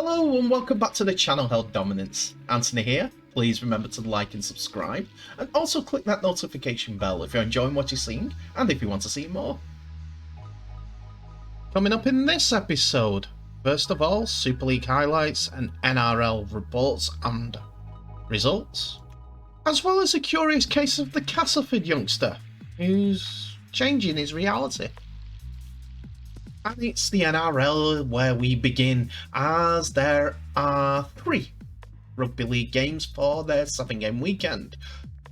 Hello and welcome back to the channel Held Dominance. Anthony here. Please remember to like and subscribe, and also click that notification bell if you're enjoying what you're seeing and if you want to see more. Coming up in this episode, first of all, Super League highlights and NRL reports and results, as well as a curious case of the Castleford youngster who's changing his reality. And it's the NRL where we begin, as there are 3 rugby league games for their 7-game weekend.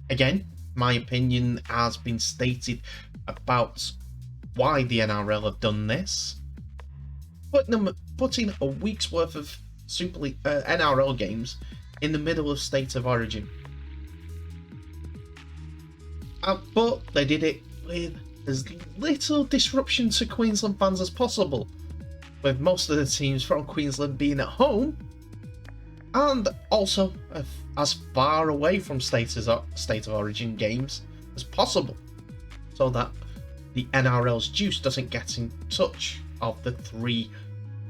Again, my opinion has been stated about why the NRL have done this. Putting a week's worth of Super League NRL games in the middle of State of Origin. But they did it with as little disruption to Queensland fans as possible, with most of the teams from Queensland being at home and also as far away from State of Origin games as possible, so that the NRL's juice doesn't get in touch of the 3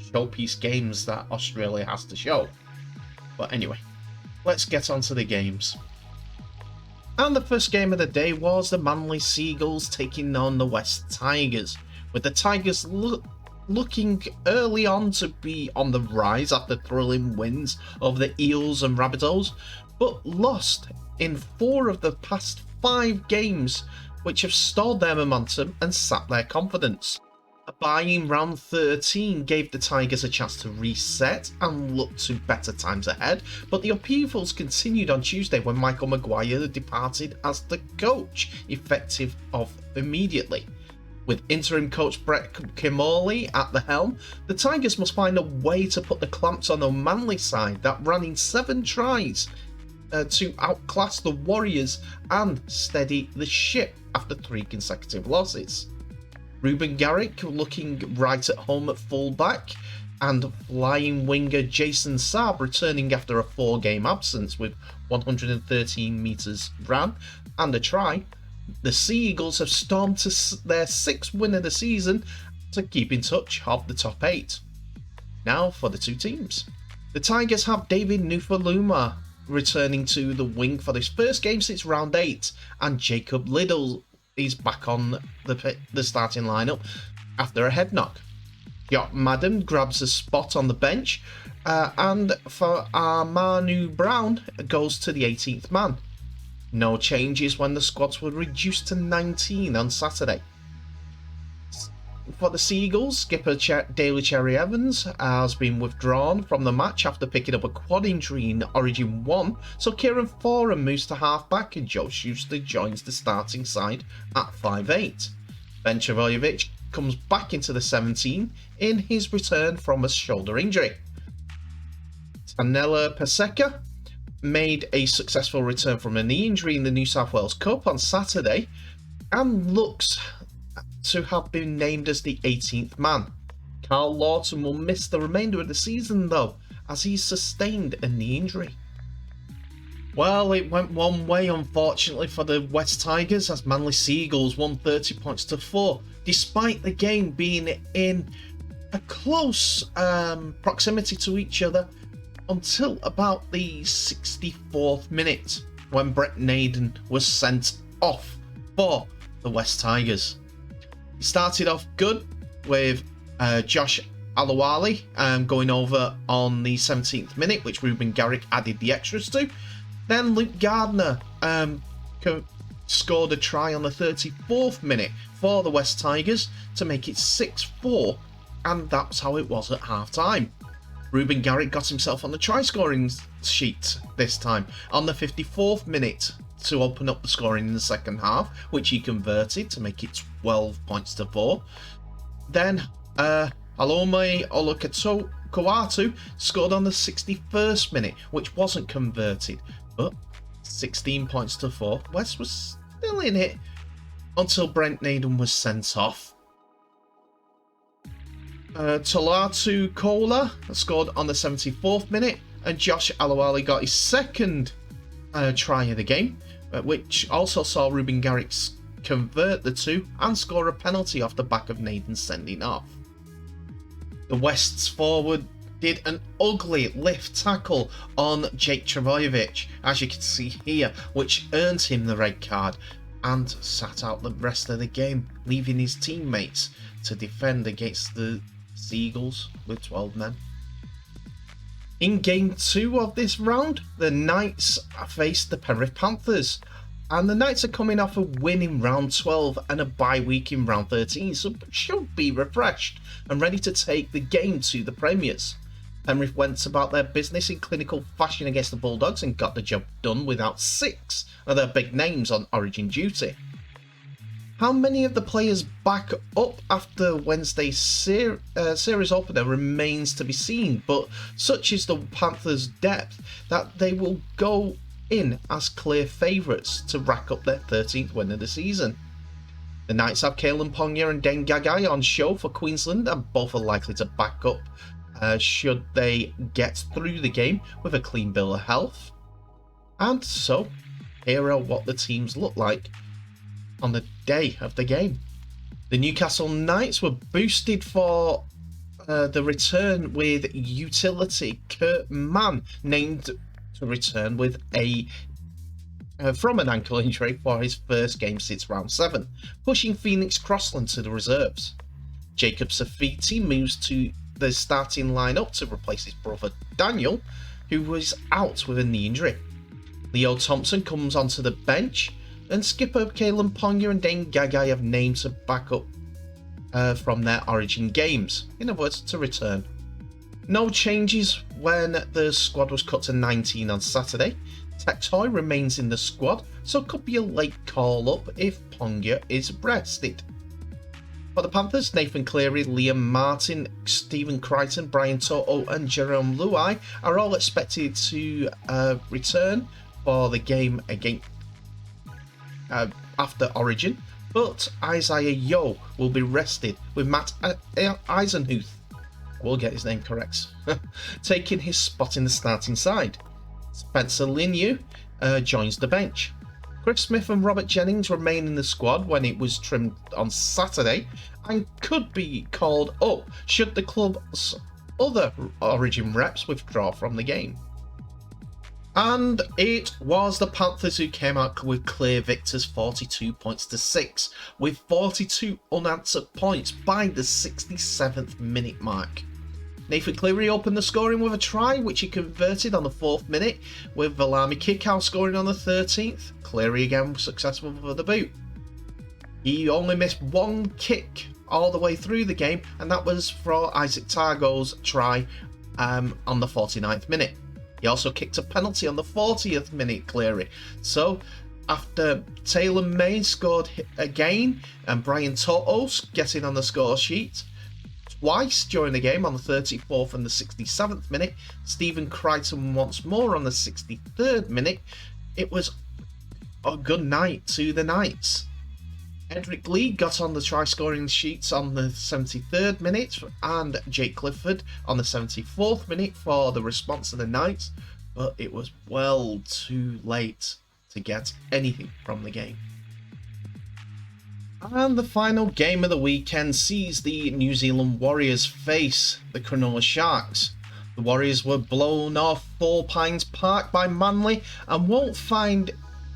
showpiece games that Australia has to show. But anyway, let's get on to the games. And the first game of the day was the Manly Seagulls taking on the West Tigers, with the Tigers looking early on to be on the rise after thrilling wins over the Eels and Rabbitohs, but lost in 4 of the past 5 games, which have stalled their momentum and sapped their confidence. A bye in round 13 gave the Tigers a chance to reset and look to better times ahead, but the upheavals continued on Tuesday when Michael Maguire departed as the coach, effective of immediately. With interim coach Brett Kimmorley at the helm, the Tigers must find a way to put the clamps on the Manly side that ran in 7 tries to outclass the Warriors and steady the ship after 3 consecutive losses. Ruben Garrick looking right at home at fullback, and flying winger Jason Saab returning after a 4-game absence with 113 metres ran and a try. The Sea Eagles have stormed to their 6th win of the season to keep in touch of the top 8. Now for the 2 teams. The Tigers have David Nufaluma returning to the wing for this first game since round 8, and Jacob Liddell is back on the starting lineup after a head knock. Jock Madden grabs a spot on the bench, and for Manu Brown goes to the 18th man. No changes when the squads were reduced to 19 on Saturday. For the Seagulls, skipper Daly Cherry Evans has been withdrawn from the match after picking up a quad injury in Origin 1, so Kieran Foran moves to half-back and Joe Schuster joins the starting side at 5'8". Ben Travojevic comes back into the 17 in his return from a shoulder injury. Tanela Paseka made a successful return from a knee injury in the New South Wales Cup on Saturday and looks to have been named as the 18th man. Carl Lawton will miss the remainder of the season though, as he's sustained a knee injury. Well, it went one way unfortunately for the West Tigers, as Manly Seagulls won 30 points to 4, despite the game being in a close proximity to each other until about the 64th minute, when Brett Naden was sent off for the West Tigers. He started off good with Josh Alawali going over on the 17th minute, which Ruben Garrick added the extras to. Then Luke Gardner scored a try on the 34th minute for the West Tigers to make it 6-4, and that's how it was at half-time. Ruben Garrick got himself on the try-scoring sheet this time on the 54th minute to open up the scoring in the second half, which he converted to make it 12 points to 4. Then Alome Olukatuatu scored on the 61st minute, which wasn't converted, but 16 points to 4. West was still in it until Brent Naden was sent off. Tolatu Kola scored on the 74th minute, and Josh Alawali got his second try of the game, which also saw Ruben Garrick convert the 2 and score a penalty off the back of Naden sending off. The West's forward did an ugly lift tackle on Jake Trbojevic, as you can see here, which earned him the red card and sat out the rest of the game, leaving his teammates to defend against the Seagulls with 12 men. In Game 2 of this round, the Knights faced the Penrith Panthers, and the Knights are coming off a win in round 12 and a bye week in round 13, so should be refreshed and ready to take the game to the Premiers. Penrith went about their business in clinical fashion against the Bulldogs and got the job done without 6 of their big names on Origin duty. How many of the players back up after Wednesday's series opener remains to be seen, but such is the Panthers' depth that they will go in as clear favourites to rack up their 13th win of the season. The Knights have Kalen Ponga and Dane Gagai on show for Queensland, and both are likely to back up should they get through the game with a clean bill of health. And so, here are what the teams look like on the day of the game. The Newcastle Knights were boosted for the return with utility Kurt Mann, named to return with from an ankle injury for his first game since round 7, pushing Phoenix Crossland to the reserves. Jacob Safiti moves to the starting lineup to replace his brother Daniel, who was out with a knee injury. Leo Thompson comes onto the bench, and skipper Kalen Ponga and Dane Gagai have named to back up from their Origin games, in other words, to return. No changes when the squad was cut to 19 on Saturday. Tex Hoy remains in the squad, so could be a late call-up if Ponga is rested. For the Panthers, Nathan Cleary, Liam Martin, Stephen Crichton, Brian Toto and Jerome Luai are all expected to return for the game against after Origin, but Isaiah Yeo will be rested, with Matt Eisenhuth, we'll get his name correct, taking his spot in the starting side. Spencer Liniu joins the bench. Chris Smith and Robert Jennings remain in the squad when it was trimmed on Saturday and could be called up should the club's other Origin reps withdraw from the game. And it was the Panthers who came out with clear victors, 42 points to 6, with 42 unanswered points by the 67th minute mark. Nathan Cleary opened the scoring with a try, which he converted on the 4th minute, with Valami Kickout scoring on the 13th. Cleary again was successful for the boot. He only missed one kick all the way through the game, and that was for Isaac Targo's try on the 49th minute. He also kicked a penalty on the 40th minute, Cleary. So, after Taylor May scored again, and Brian Totos getting on the score sheet twice during the game on the 34th and the 67th minute, Stephen Crichton once more on the 63rd minute, it was a good night to the Knights. Edric Lee got on the try-scoring sheets on the 73rd minute, and Jake Clifford on the 74th minute for the response of the Knights, but it was well too late to get anything from the game. And the final game of the weekend sees the New Zealand Warriors face the Cronulla Sharks. The Warriors were blown off Four Pines Park by Manly and won't find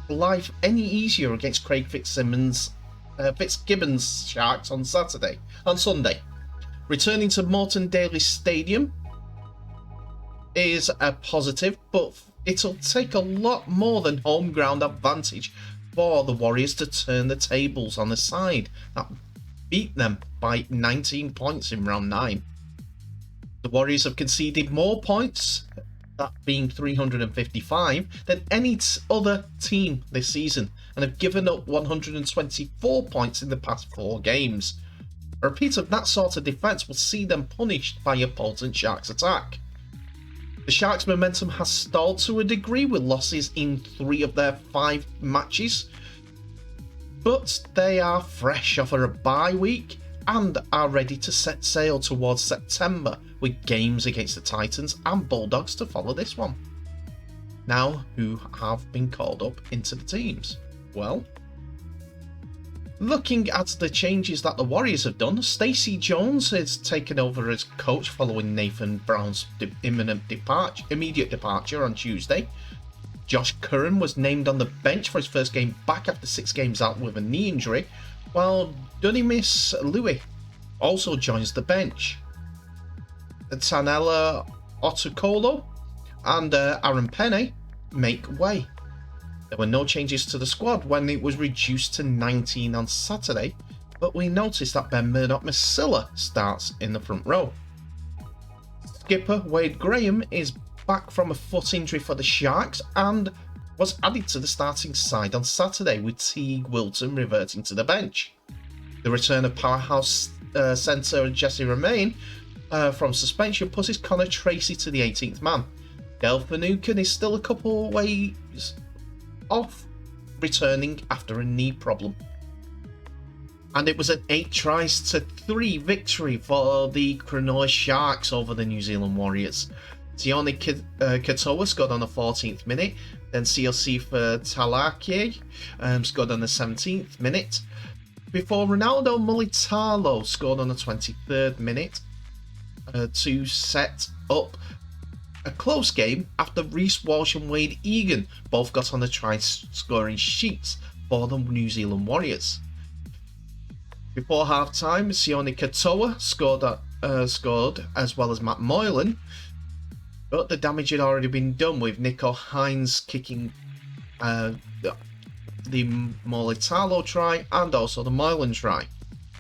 life any easier against Craig Fitzgibbon's Sharks on Sunday. Returning to Moreton Daly Stadium is a positive, but it'll take a lot more than home ground advantage for the Warriors to turn the tables on the side that beat them by 19 points in round 9. The Warriors have conceded more points, that being 355, than any other team this season, and have given up 124 points in the past 4 games. A repeat of that sort of defence will see them punished by a potent Sharks attack. The Sharks' momentum has stalled to a degree with losses in 3 of their 5 matches, but they are fresh off a bye week and are ready to set sail towards September with games against the Titans and Bulldogs to follow this one. Now, who have been called up into the teams? Well, Looking at the changes that the Warriors have done, Stacey Jones is taken over as coach following Nathan Brown's immediate departure on Tuesday. Josh Curran was named on the bench for his first game back after 6 games out with a knee injury, while Dunimis Louis also joins the bench. Tanella Otukolo and Aaron Penne make way. There were no changes to the squad when it was reduced to 19 on Saturday, but we noticed that Ben Murdoch-Masila starts in the front row. Skipper Wade Graham is back from a foot injury for the Sharks and was added to the starting side on Saturday, with Teague Wilton reverting to the bench. The return of powerhouse centre Jesse Romain from suspension pushes Connor Tracy to the 18th man. Dale Finucane is still a couple ways off returning after a knee problem. And it was an 8-3 victory for the Cronulla Sharks over the New Zealand Warriors. Tioni Katoa scored on the 14th minute, then CLC for Talake scored on the 17th minute, before Ronaldo Mulitalo scored on the 23rd minute to set up a close game after Reece Walsh and Wade Egan both got on the try-scoring sheets for the New Zealand Warriors. Before half-time, Sione Katoa scored as well as Matt Moylan, but the damage had already been done with Nico Hines kicking the Mulitalo try and also the Moylan try.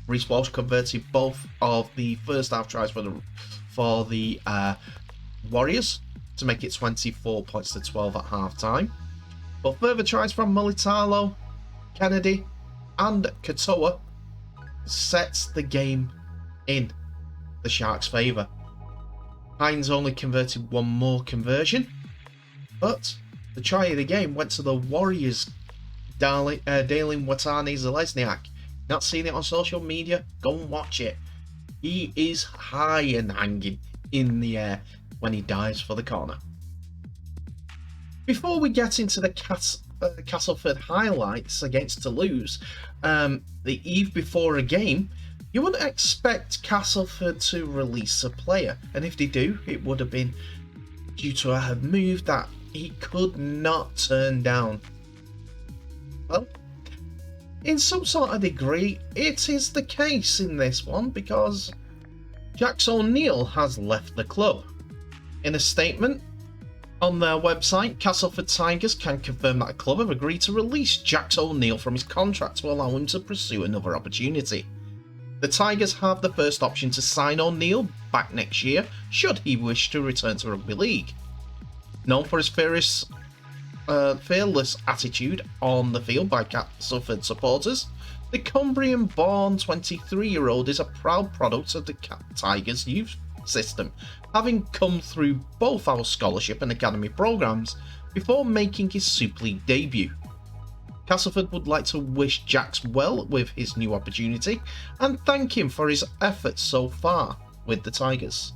Reece Walsh converted both of the first half tries for the Warriors to make it 24 points to 12 at half time. But further tries from Mulitalo, Kennedy and Katoa sets the game in the Sharks' favour. Hines only converted one more conversion, but the try of the game went to the Warriors' Dalen Watani-Zalesniak. Not seen it on social media? Go and watch it. He is high and hanging in the air when he dives for the corner. Before we get into the Castleford highlights against Toulouse, the eve before a game, you wouldn't expect Castleford to release a player, and if they do, it would have been due to a move that he could not turn down. Well, in some sort of degree, it is the case in this one because Jax O'Neill has left the club. In a statement on their website, Castleford Tigers can confirm that a club have agreed to release Jax O'Neill from his contract to allow him to pursue another opportunity. The Tigers have the first option to sign O'Neill back next year, should he wish to return to rugby league. Known for his fearless attitude on the field by Castleford supporters, the Cumbrian-born 23-year-old is a proud product of the Tigers youth system, having come through both our scholarship and academy programs before making his Super League debut. Castleford would like to wish Jax well with his new opportunity and thank him for his efforts so far with the Tigers.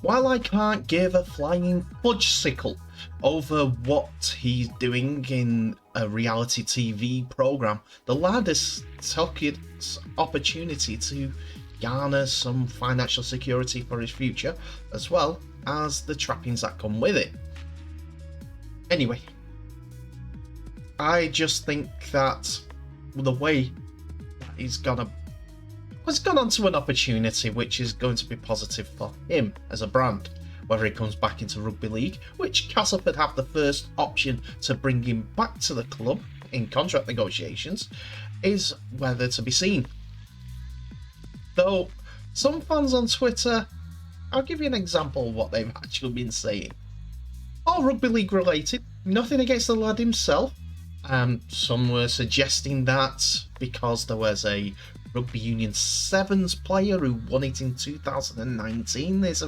While I can't give a flying fudgesicle over what he's doing in a reality TV program, the lad has taken his opportunity to garner some financial security for his future, as well as the trappings that come with it. Anyway, I just think that the way that he's gone on to an opportunity which is going to be positive for him as a brand, whether he comes back into rugby league, which Castleford have the first option to bring him back to the club in contract negotiations, is whether to be seen. Though some fans on Twitter, I'll give you an example of what they've actually been saying. All rugby league related, nothing against the lad himself. Some were suggesting that because there was a Rugby Union Sevens player who won it in 2019, this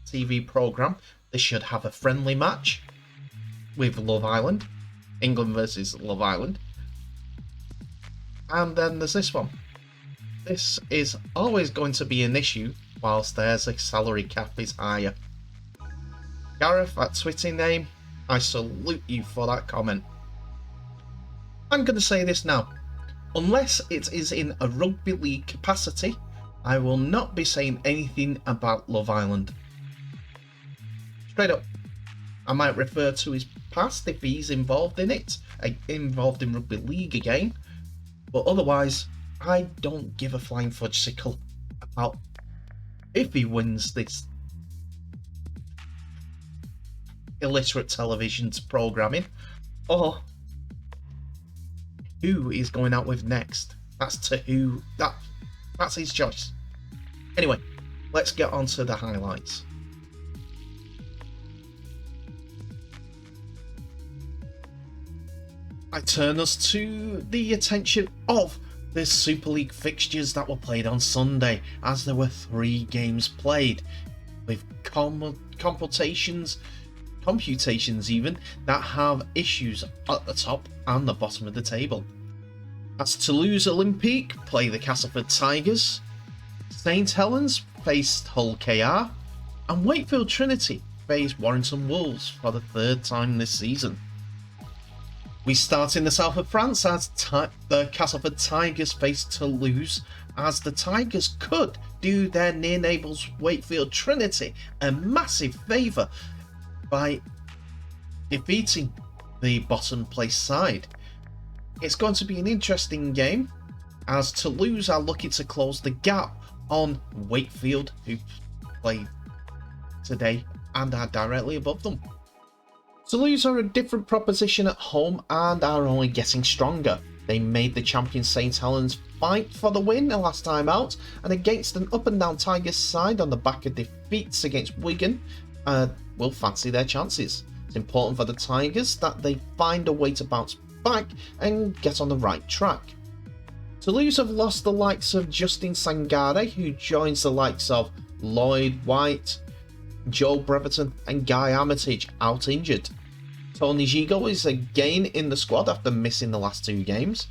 TV programme, they should have a friendly match with Love Island, England versus Love Island. And then there's this one. This is always going to be an issue whilst there's a salary cap is higher. Gareth, that Twitter name, I salute you for that comment. I'm going to say this now. Unless it is in a rugby league capacity, I will not be saying anything about Love Island. Straight up. I might refer to his past if he's involved in it, involved in rugby league again, but otherwise, I don't give a flying fudge sickle about if he wins this illiterate television programming or who he's going out with next. That's his choice. Anyway, let's get on to the highlights. I turn us to the attention of the Super League fixtures that were played on Sunday, as there were 3 games played, with computations even, that have issues at the top and the bottom of the table. As Toulouse Olympique play the Castleford Tigers, St Helens faced Hull KR, and Wakefield Trinity faced Warrington Wolves for the 3rd time this season. We start in the south of France as the Castleford Tigers face Toulouse, as the Tigers could do their near neighbours Wakefield Trinity a massive favour by defeating the bottom place side. It's going to be an interesting game, as Toulouse are looking to close the gap on Wakefield, who played today and are directly above them. Toulouse are a different proposition at home and are only getting stronger. They made the champion St Helens fight for the win the last time out, and against an up and down Tigers side on the back of defeats against Wigan, will fancy their chances. It's important for the Tigers that they find a way to bounce back and get on the right track. Toulouse have lost the likes of Justin Sangare, who joins the likes of Lloyd White, Joe Breverton and Guy Armitage out injured. Tony Gigo is again in the squad after missing the last 2 games.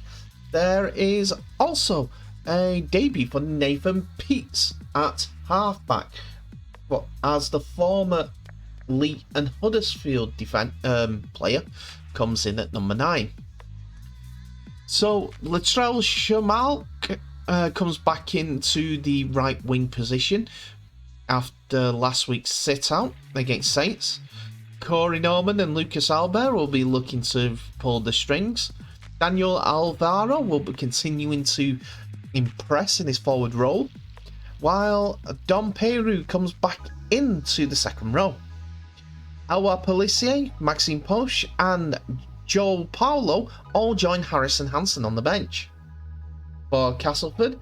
There is also a debut for Nathan Peets at halfback, but as the former Lee and Huddersfield player comes in at number 9. So Latrell Chamal comes back into the right wing position after last week's sit-out against Saints. Corey Norman and Lucas Albert will be looking to pull the strings. Daniel Alvaro will be continuing to impress in his forward role, while Dom Peru comes back into the second row. Alwa Pelissier, Maxime Poche and Joel Paulo all join Harrison Hansen on the bench. For Castleford,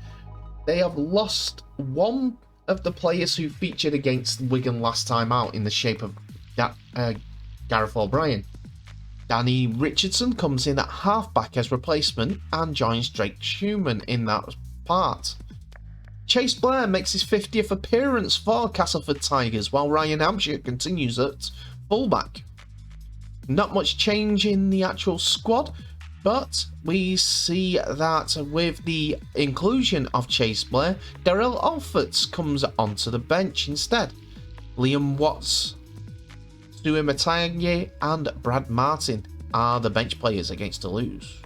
they have lost one of the players who featured against Wigan last time out in the shape of Gareth O'Brien. Danny Richardson comes in at halfback as replacement and joins Drake Schumann in that part. Chase Blair makes his 50th appearance for Castleford Tigers, while Ryan Hampshire continues at fullback. Not much change in the actual squad, but we see that with the inclusion of Chase Blair, Darrell Alfords comes onto the bench instead. Liam Watts, Stuart Matanye and Brad Martin are the bench players against Toulouse.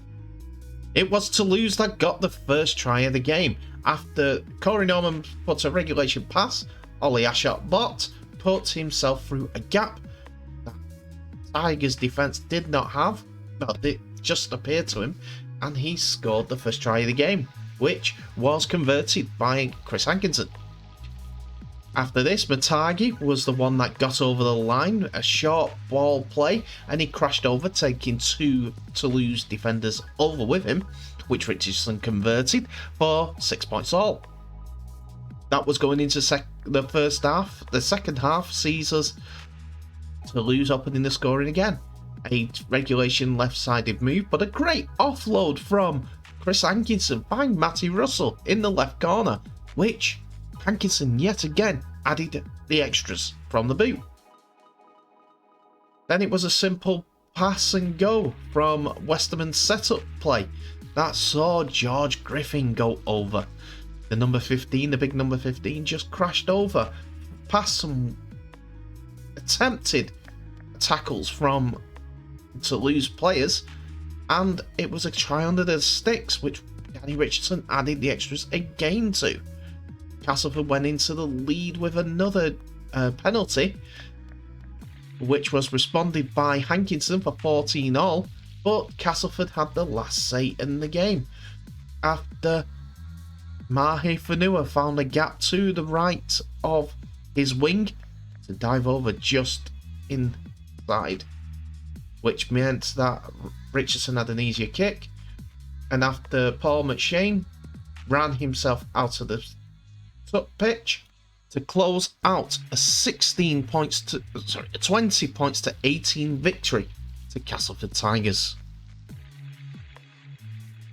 It was Toulouse that got the first try of the game. After Corey Norman put a regulation pass, Ollie Ashot-Bott put himself through a gap that Tigers' defence did not have, but it just appeared to him, and he scored the first try of the game, which was converted by Chris Hankinson. After this, Matagi was the one that got over the line, a short ball play, and he crashed over, taking 2 Toulouse defenders over with him, which Richardson converted for 6 points all. That was going into the first half. The second half sees us Toulouse opening the scoring again. A regulation left-sided move, but a great offload from Chris Hankinson by Matty Russell in the left corner, which Hankinson yet again added the extras from the boot. Then it was a simple pass and go from Westerman's setup play that saw George Griffin go over. The number 15, the big number 15, just crashed over past some attempted tackles from Toulouse players, and it was a try under the sticks, which Danny Richardson added the extras again too. Castleford went into the lead with another penalty, which was responded by Hankinson for 14 all, but Castleford had the last say in the game after Mahe Fanua found a gap to the right of his wing to dive over just inside, which meant that Richardson had an easier kick, and after Paul McShane ran himself out of the pitch to close out a 20 points to 18 victory to Castleford Tigers.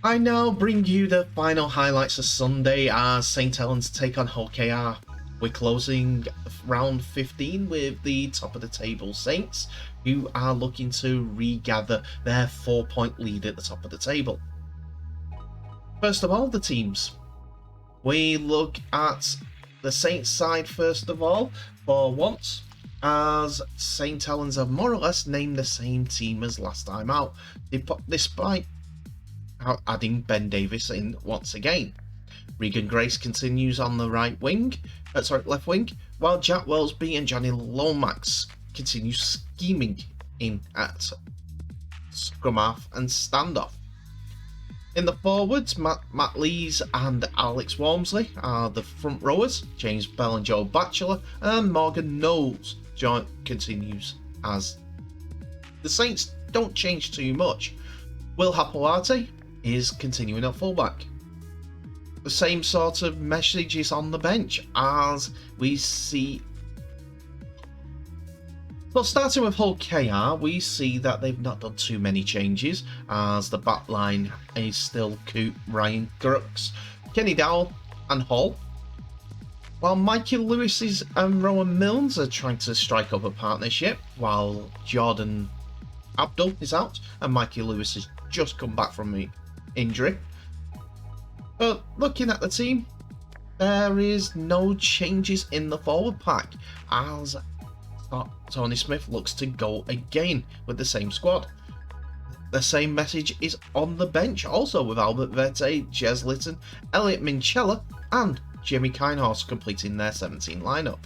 I now bring you the final highlights of Sunday as St Helens take on Hull KR. We're closing round 15 with the top of the table Saints, who are looking to regather their 4-point lead at the top of the table. First of all, the teams. We look at the Saints side first of all, for once, as St Helens have more or less named the same team as last time out, despite adding Ben Davis in once again. Regan Grace continues on the left wing, while Jack Wellesby and Johnny Lomax continue scheming in at scrum half and standoff. In the forwards, Matt Lees and Alex Walmsley are the front rowers. James Bell and Joe Batchelor, and Morgan Knowles continues as the Saints don't change too much. Will Hapawate is continuing at fullback. The same sort of message is on the bench as we see. Well, starting with Hull KR, we see that they've not done too many changes, as the back line is still Coop, Ryan Crooks, Kenny Dowell and Hall, while Mikey Lewis and Rowan Milnes are trying to strike up a partnership, while Jordan Abdul is out and Mikey Lewis has just come back from injury. But looking at the team, there is no changes in the forward pack, as Tony Smith looks to go again with the same squad. The same message is on the bench, also with Albert Verte, Jez Litton, Elliot Minchella and Jimmy Kinehorse completing their 17 lineup.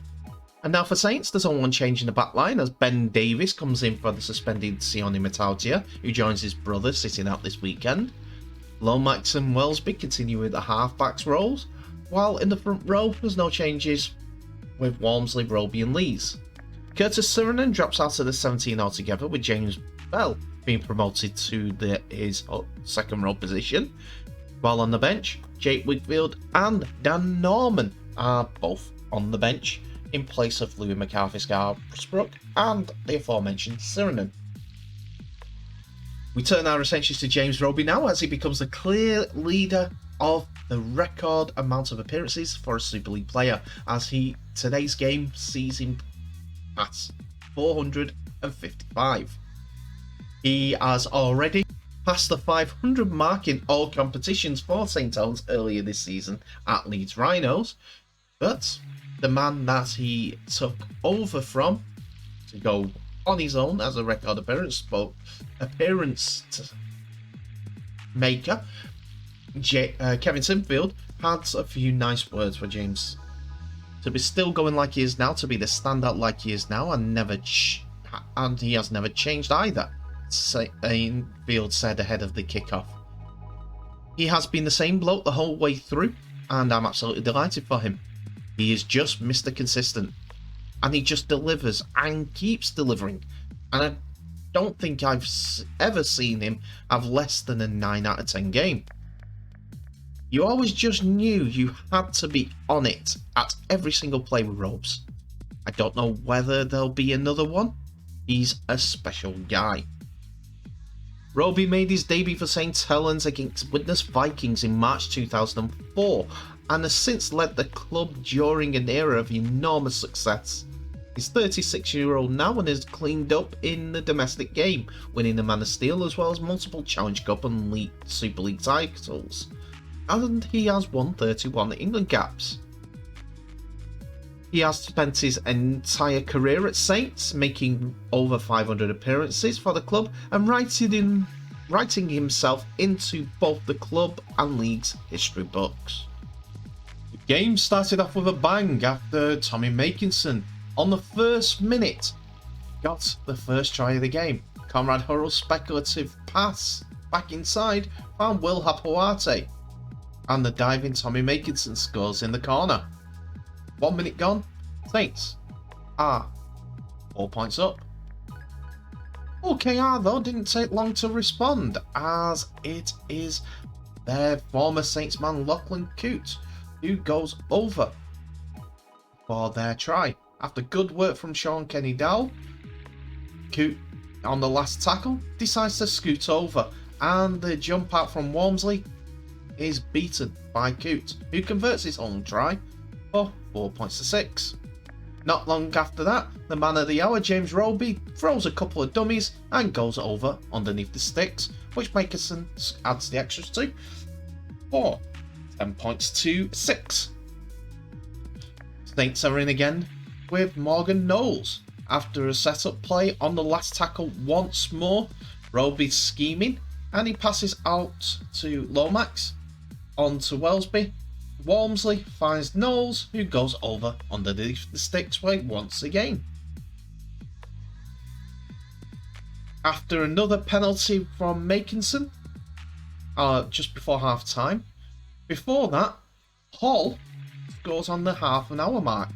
And now for Saints, there's only one change in the back line as Ben Davis comes in for the suspended Sione Matautia, who joins his brother sitting out this weekend. Lomax and Wellesby continue with the halfbacks roles, while in the front row there's no changes with Walmsley, Roby and Lees. Curtis Sirenen drops out of the 17 altogether, with James Bell being promoted to his second row position, while on the bench, Jake Wigfield and Dan Norman are both on the bench in place of Louis McCarthy-Scarborough and the aforementioned Sirenen. We turn our attention to James Roby now, as he becomes the clear leader of the record amount of appearances for a Super League player, as today's game sees him pass 455. He has already passed the 500 mark in all competitions for St Helens earlier this season at Leeds Rhinos, but the man that he took over from to go on his own as a record appearance maker, Kevin Sinfield, had a few nice words for James. To be still going like he is now, to be the standout like he is now, and he has never changed either, Sinfield said ahead of the kickoff. He has been the same bloke the whole way through, and I'm absolutely delighted for him. He is just Mr. Consistent, and he just delivers and keeps delivering, and I don't think I've ever seen him have less than a 9 out of 10 game. You always just knew you had to be on it at every single play with Robes. I don't know whether there'll be another one. He's a special guy. Roby made his debut for St Helens against Widnes Vikings in March 2004 and has since led the club during an era of enormous success. He's 36-year-old now and has cleaned up in the domestic game, winning the Man of Steel as well as multiple Challenge Cup and Super League titles. And he has won 31 England caps. He has spent his entire career at Saints, making over 500 appearances for the club and writing in writing himself into both the club and league's history books. The game started off with a bang after Tommy Makinson, on the first minute, got the first try of the game. Conrad Hurrell's speculative pass back inside found Will Hapoate, and the diving Tommy Makinson scores in the corner. 1 minute gone, Saints are 4 points up. OKR though didn't take long to respond, as it is their former Saints man Lachlan Coote who goes over for their try. After good work from Sean Kenny Dowell, Coote on the last tackle decides to scoot over, and the jump out from Walmsley is beaten by Coote, who converts his own try for 4 points to 6. Not long after that, the man of the hour, James Roby, throws a couple of dummies and goes over underneath the sticks, which Makinson adds the extras to for 10 points to 6. Saints are in again with Morgan Knowles. After a setup play on the last tackle once more, Roby's scheming and he passes out to Lomax, on to Wellesby. Walmsley finds Knowles, who goes over underneath the sticks once again. After another penalty from Makinson, just before half time. Before that, Hall scores on the half an hour mark.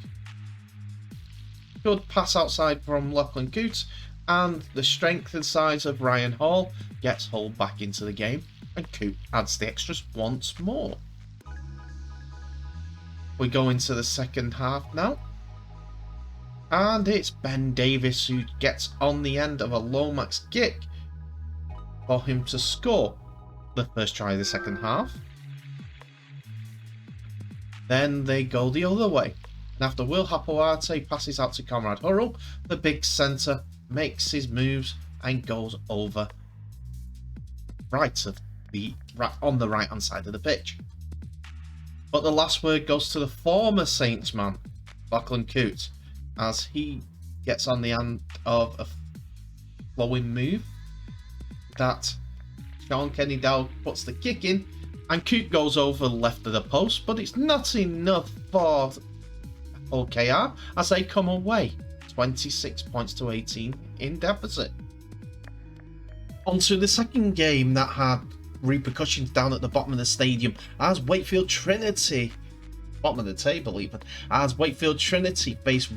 Good pass outside from Lachlan Coote, and the strength and size of Ryan Hall gets Hull back into the game, and Coote adds the extras once more. We go into the second half now, and it's Ben Davis who gets on the end of a Lomax kick for him to score the first try of the second half. Then they go the other way, and after Will Hapoate passes out to Conrad Hurrell, the big centre makes his moves and goes over on the right hand side of the pitch. But the last word goes to the former Saints man, Lachlan Coote, as he gets on the end of a flowing move that Sean Kenny Dowell puts the kick in, and Coote goes over left of the post, but it's not enough for OKR as they come away 26 points to 18 in deficit. On to the second game that had repercussions down at the bottom of the stadium, as Wakefield Trinity, bottom of the table even, as Wakefield Trinity face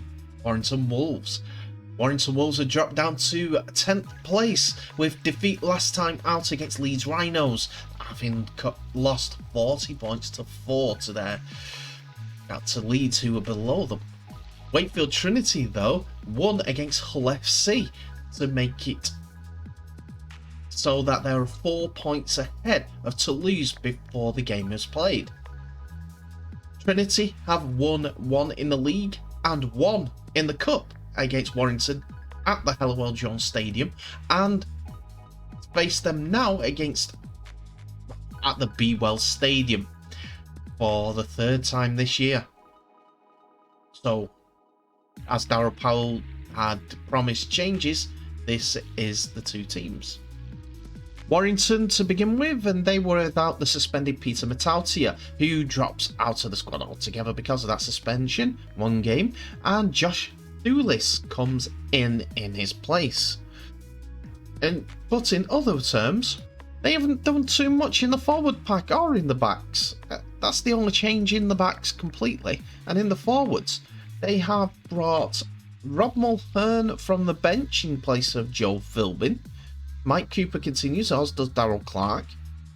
Warrington Wolves. Warrington Wolves have dropped down to 10th place with defeat last time out against Leeds Rhinos, having lost 40 points to 4 to Leeds, who were below them. Wakefield Trinity though won against Hull FC to make it so that they are 4 points ahead of Toulouse before the game was played. Trinity have won 1 in the league and 1 in the cup against Warrington at the Hallowell Jones Stadium, and face them now at the Bewell Stadium for the 3rd time this year. So, as Darryl Powell had promised changes, this is the two teams. Warrington to begin with, and they were without the suspended Peter Matautia, who drops out of the squad altogether because of that suspension, 1 game, and Josh Thulis comes in his place. But in other terms, they haven't done too much in the forward pack or in the backs. That's the only change in the backs completely. And in the forwards, they have brought Rob Mulhern from the bench in place of Joe Philbin. Mike Cooper continues, as does Darryl Clark.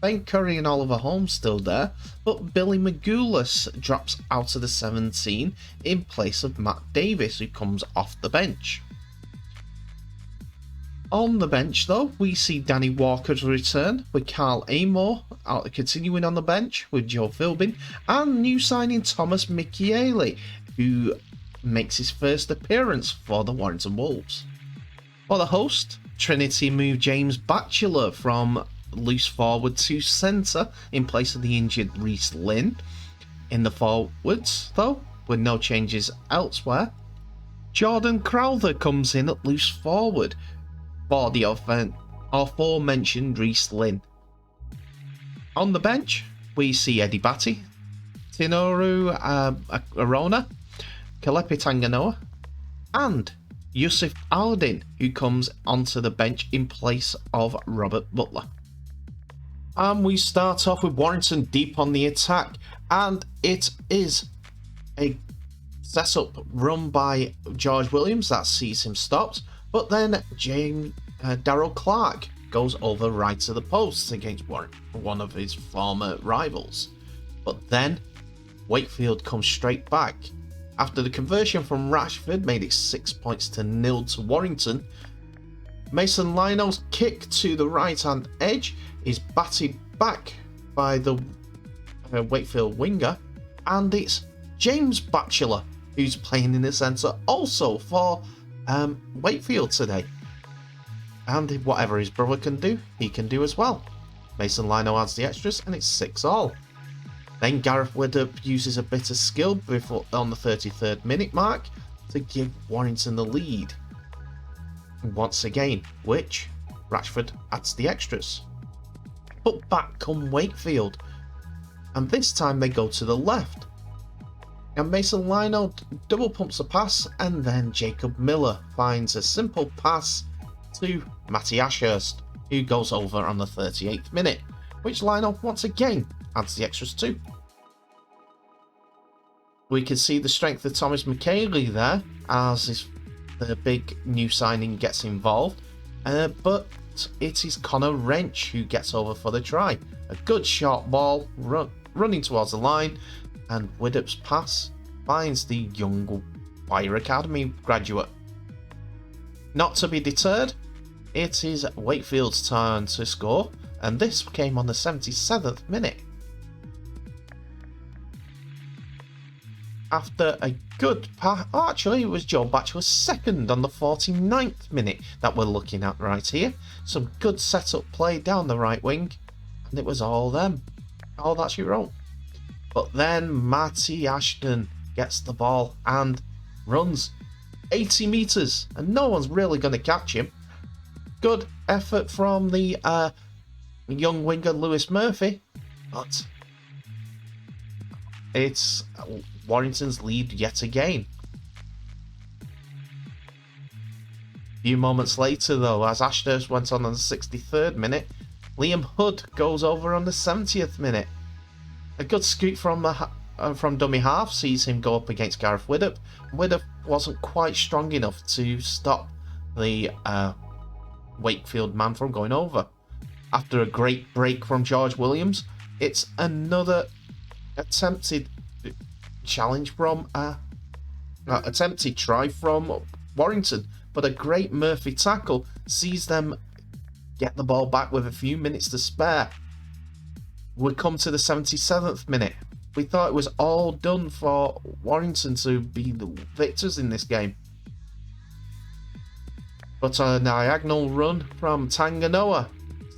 Ben Curry and Oliver Holmes still there, but Billy Magoulas drops out of the 17 in place of Matt Davis, who comes off the bench. On the bench though, we see Danny Walker's return, with Carl Amor continuing on the bench with Joe Philbin, and new signing Thomas Michieli, who makes his first appearance for the Warrington Wolves. For the host, Trinity moved James Batchelor from loose forward to centre in place of the injured Reece Lynn. In the forwards, though, with no changes elsewhere, Jordan Crowther comes in at loose forward for the aforementioned Reece Lynn. On the bench, we see Eddie Batty, Tinoru Arona, Kalepi Tanganoa, and Yusuf Aldin, who comes onto the bench in place of Robert Butler. And we start off with Warrington deep on the attack, and it is a setup run by George Williams that sees him stopped, but then Darryl Clark goes over right to the post against one of his former rivals. But then Wakefield comes straight back. After the conversion from Rashford made it 6-0 to Warrington, Mason Lino's kick to the right hand edge is batted back by the Wakefield winger, and it's James Batchelor who's playing in the centre also for Wakefield today. And whatever his brother can do, he can do as well. Mason Lino adds the extras and it's 6-6. Then Gareth Widdop uses a bit of skill before on the 33rd minute mark to give Warrington the lead. Once again, which Rashford adds the extras. But back come Wakefield, and this time they go to the left. And Mason Lino double pumps a pass, and then Jacob Miller finds a simple pass to Matty Ashurst, who goes over on the 38th minute, which Lino once again adds the extras to. We can see the strength of Thomas McKaylee there as the big new signing gets involved, but it is Connor Wrench who gets over for the try. A good short ball running towards the line, and Widdop's pass finds the young Wire Academy graduate. Not to be deterred, it is Wakefield's turn to score, and this came on the 77th minute. After a good pass, actually it was Joe Batchelor's second on the 49th minute that we're looking at right here. Some good setup play down the right wing, and it was all them. All that she wrote. But then Matty Ashton gets the ball and runs 80 metres, and no one's really going to catch him. Good effort from the young winger Lewis Murphy, but it's Warrington's lead yet again. A few moments later though, as Ashurst went on the 63rd minute, Liam Hood goes over on the 70th minute. A good scoot from dummy half sees him go up against Gareth Widdop. Widdop wasn't quite strong enough to stop the Wakefield man from going over. After a great break from George Williams, it's another attempted challenge from attempted try from Warrington, but a great Murphy tackle sees them get the ball back with a few minutes to spare. We come to the 77th minute. We thought it was all done for Warrington to be the victors in this game, but a diagonal run from Tanganoa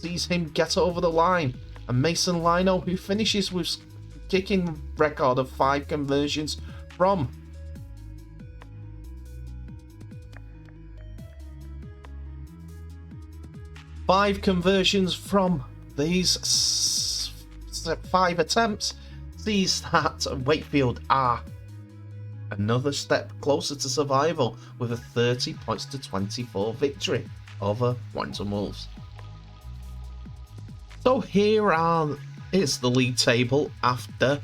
sees him get over the line, and Mason Lino, who finishes with kicking record of 5 conversions from these 5 attempts, sees that Wakefield are another step closer to survival with a 30-24 victory over Warrington Wolves. So here is the league table after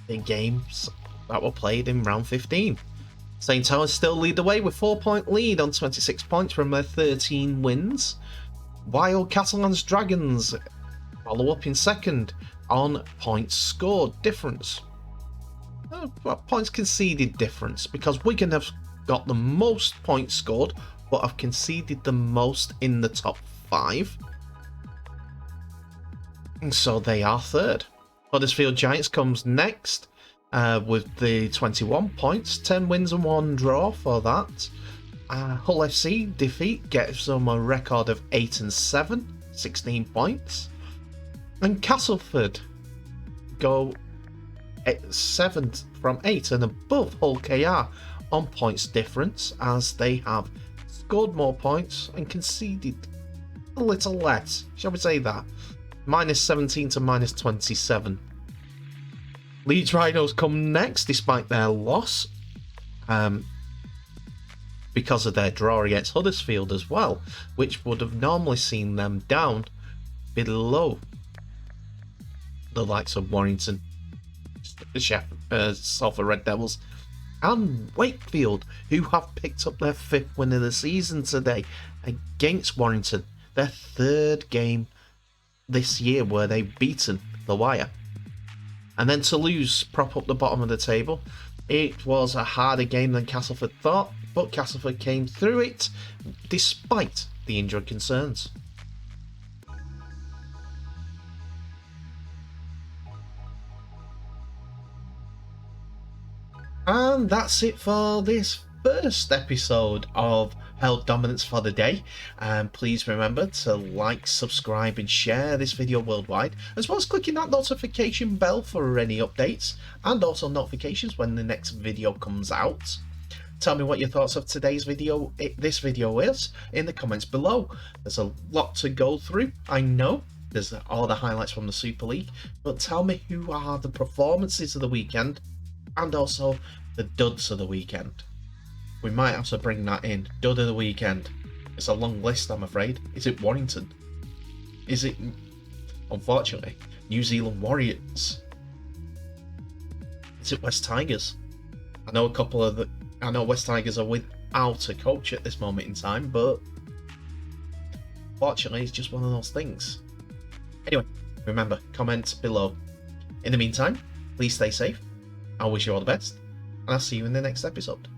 the games that were played in round 15. St Helens still lead the way with 4-point lead on 26 points from their 13 wins, while Catalans Dragons follow up in second on points scored difference. Points conceded difference, because Wigan have got the most points scored but have conceded the most in the top 5. And so they are third. Huddersfield Giants comes next with the 21 points, 10 wins and 1 draw for that. Hull FC defeat gets them a record of 8-7, 16 points. And Castleford go 7th from 8 and above Hull KR on points difference, as they have scored more points and conceded a little less, shall we say that? -17 to -27. Leeds Rhinos come next despite their loss, because of their draw against Huddersfield as well, which would have normally seen them down below the likes of Warrington, Salford Red Devils, and Wakefield, who have picked up their 5th win of the season today against Warrington, their 3rd game this year where they've beaten the Wire. And then Toulouse prop up the bottom of the table. It was a harder game than Castleford thought, but Castleford came through it despite the injury concerns. And that's it for this first episode of Held Dominance for the day. And please remember to like, subscribe and share this video worldwide, as well as clicking that notification bell for any updates and also notifications when the next video comes out. Tell me what your thoughts of today's video, this video is, in the comments below. There's a lot to go through, I know. There's all the highlights from the Super League, but tell me who are the performances of the weekend and also the duds of the weekend. We might have to bring that in. Dud of the weekend. It's a long list, I'm afraid. Is it Warrington? Is it, unfortunately, New Zealand Warriors? Is it West Tigers? I know West Tigers are without a coach at this moment in time, but fortunately it's just one of those things. Anyway, remember, comment below. In the meantime, please stay safe. I wish you all the best, and I'll see you in the next episode.